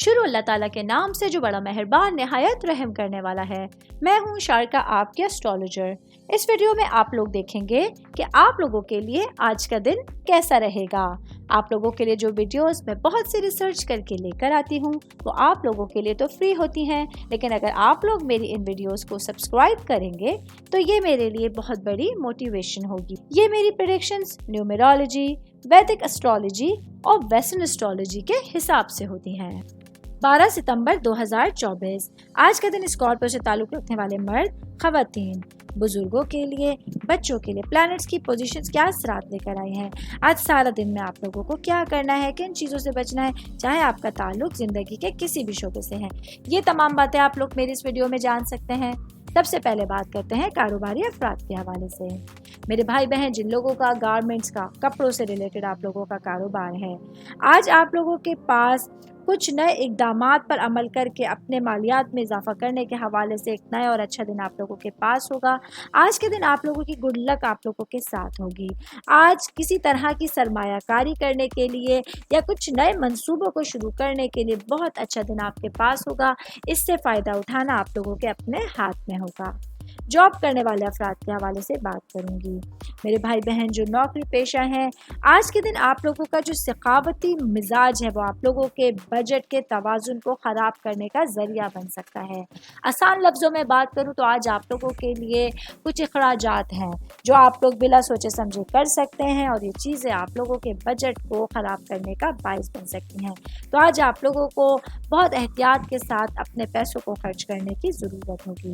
شروع اللہ تعالیٰ کے نام سے جو بڑا مہربان نہایت رحم کرنے والا ہے۔ میں ہوں شارکا، آپ کے اسٹرالوجر۔ اس ویڈیو میں آپ لوگ دیکھیں گے کہ آپ لوگوں کے لیے آج کا دن کیسا رہے گا۔ آپ لوگوں کے لیے جو ویڈیوز میں بہت سی ریسرچ کر کے لے کر آتی ہوں وہ آپ لوگوں کے لیے تو فری ہوتی ہیں، لیکن اگر آپ لوگ میری ان ویڈیوز کو سبسکرائب کریں گے تو یہ میرے لیے بہت بڑی موٹیویشن ہوگی۔ یہ میری پریڈکشنز نیومرولوجی، ویدک اسٹرالوجی اور ویسٹرن اسٹرالوجی کے حساب سے ہوتی ہیں۔ 12 ستمبر 2024 آج کا دن اسکارپیو سے تعلق رکھنے والے مرد، خواتین، بزرگوں کے لیے، بچوں کے لیے پلانٹس کی پوزیشنز کیا اثرات لے کر آئی ہیں۔ آج سارا دن میں آپ لوگوں کو کیا کرنا ہے، کن چیزوں سے بچنا ہے، چاہے آپ کا تعلق زندگی کے کسی بھی شعبے سے ہے، یہ تمام باتیں آپ لوگ میری اس ویڈیو میں جان سکتے ہیں۔ سب سے پہلے بات کرتے ہیں کاروباری افراد کے حوالے سے۔ میرے بھائی بہن جن لوگوں کا گارمنٹس کا، کپڑوں سے ریلیٹڈ آپ لوگوں کا کاروبار ہے، آج آپ لوگوں کے پاس کچھ نئے اقدامات پر عمل کر کے اپنے مالیات میں اضافہ کرنے کے حوالے سے ایک نیا اور اچھا دن آپ لوگوں کے پاس ہوگا۔ آج کے دن آپ لوگوں کی گڈ لک آپ لوگوں کے ساتھ ہوگی۔ آج کسی طرح کی سرمایہ کاری کرنے کے لیے یا کچھ نئے منصوبوں کو شروع کرنے کے لیے بہت اچھا دن آپ کے پاس ہوگا۔ اس سے فائدہ اٹھانا آپ لوگوں کے اپنے ہاتھ میں ہوگا۔ جاب کرنے والے افراد کے حوالے سے بات کروں گی۔ میرے بھائی بہن جو نوکری پیشہ ہیں، آج کے دن آپ لوگوں کا جو سخاوتی مزاج ہے وہ آپ لوگوں کے بجٹ کے توازن کو خراب کرنے کا ذریعہ بن سکتا ہے۔ آسان لفظوں میں بات کروں تو آج آپ لوگوں کے لیے کچھ اخراجات ہیں جو آپ لوگ بلا سوچے سمجھے کر سکتے ہیں اور یہ چیزیں آپ لوگوں کے بجٹ کو خراب کرنے کا باعث بن سکتی ہیں۔ تو آج آپ لوگوں کو بہت احتیاط کے ساتھ اپنے پیسوں کو خرچ کرنے کی ضرورت ہوگی۔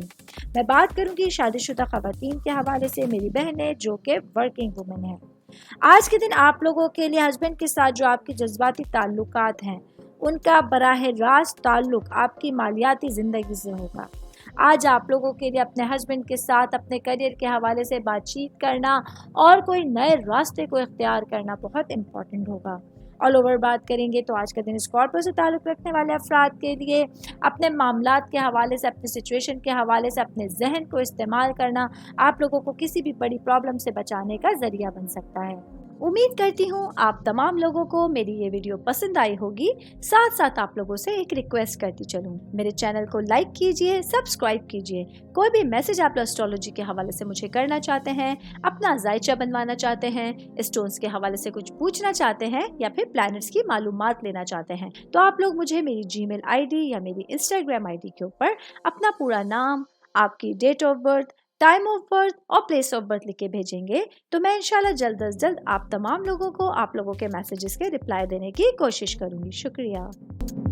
میں بات کروں گی شادی شدہ خواتین کے حوالے سے، میری بہنیں جو کہ ورکنگ وومن ہیں۔ آج کے دن آپ لوگوں کے لیے ہسبینڈ کے ساتھ جو آپ کی جذباتی تعلقات ہیں ان کا براہ راست تعلق آپ کی مالیاتی زندگی سے ہوگا۔ آج آپ لوگوں کے لیے اپنے ہسبینڈ کے ساتھ اپنے کریئر کے حوالے سے بات چیت کرنا اور کوئی نئے راستے کو اختیار کرنا بہت امپورٹنٹ ہوگا۔ آل اوور بات کریں گے تو آج کا دن اسکارپیو سے تعلق رکھنے والے افراد کے لیے اپنے معاملات کے حوالے سے، اپنی سچویشن کے حوالے سے اپنے ذہن کو استعمال کرنا آپ لوگوں کو کسی بھی بڑی پرابلم سے بچانے کا ذریعہ بن سکتا ہے۔ امید کرتی ہوں آپ تمام لوگوں کو میری یہ ویڈیو پسند آئی ہوگی۔ ساتھ ساتھ آپ لوگوں سے ایک ریکویسٹ کرتی چلوں، میرے چینل کو لائک کیجئے، سبسکرائب کیجئے۔ کوئی بھی میسج آپ اسٹرالوجی کے حوالے سے مجھے کرنا چاہتے ہیں، اپنا ذائچہ بنوانا چاہتے ہیں، اسٹونز کے حوالے سے کچھ پوچھنا چاہتے ہیں یا پھر پلانٹس کی معلومات لینا چاہتے ہیں تو آپ لوگ مجھے میری جی میل آئی ڈی یا میری انسٹاگرام آئی ڈی کے اوپر اپنا پورا نام، آپ کی date of birth, time of birth اور پلیس آف برتھ لکھ کے بھیجیں گے تو میں انشاءاللہ جلد از جلد آپ تمام لوگوں کو آپ لوگوں کے میسیجز کے رپلائی دینے کی کوشش کروں گی۔ شکریہ۔